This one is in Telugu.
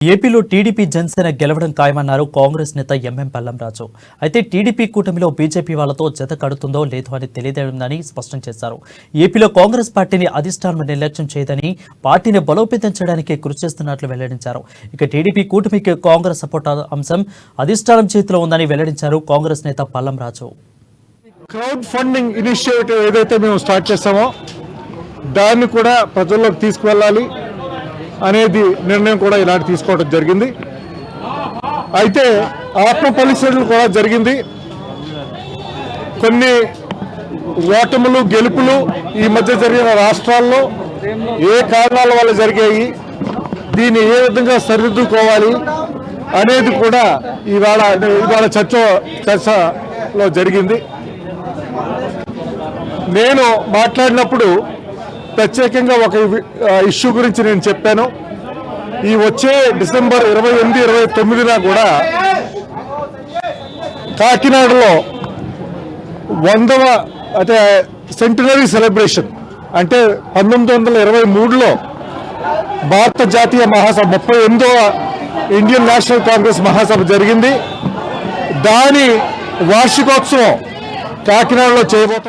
ఏపీలో టీడీపీ జనసేన గెలవడం ఖాయమన్నారు కాంగ్రెస్ నేత ఎంఎం పల్లంరాజు. అయితే టీడీపీ కూటమిలో బీజేపీ వాళ్లతో జత కడుతుందో లేదో అని తెలియదేయని స్పష్టం చేశారు. ఏపీలో కాంగ్రెస్ పార్టీని అధిష్టానం నిర్లక్ష్యం చేయదని, పార్టీని బలోపేతం చేయడానికి కృషి చేస్తున్నట్లు వెల్లడించారు. ఇక టీడీపీ కూటమికి కాంగ్రెస్ సపోర్ట్ అంశం అధిష్టానం చేతిలో ఉందని వెల్లడించారు కాంగ్రెస్ నేత పల్లంరాజు. క్రౌడ్ ఫండింగ్ ఇనిషియేటివ్ ఏదైతే మేము స్టార్ట్ చేస్తామో దాన్ని కూడా ప్రజల్లోకి తీసుకువెళ్ళాలి అనేది నిర్ణయం కూడా ఇలాంటి తీసుకోవడం జరిగింది. అయితే ఆత్మ పరిశీలన కూడా జరిగింది. కొన్ని ఓటములు గెలుపులు ఈ మధ్య జరిగిన రాష్ట్రాల్లో ఏ కారణాల వల్ల జరిగాయి, దీన్ని ఏ విధంగా సరిదిద్దుకోవాలి అనేది కూడా ఇవాళ చర్చలో జరిగింది. నేను మాట్లాడినప్పుడు ప్రత్యేకంగా ఒక ఇష్యూ గురించి నేను చెప్పాను. ఈ వచ్చే డిసెంబర్ 28, 29 కూడా కాకినాడలో 100వ అంటే సెంటినరీ సెలబ్రేషన్ అంటే 1923లో భారత జాతీయ మహాసభ 38వ ఇండియన్ నేషనల్ కాంగ్రెస్ మహాసభ జరిగింది. దాని వార్షికోత్సవం కాకినాడలో చేయబోతున్నారు.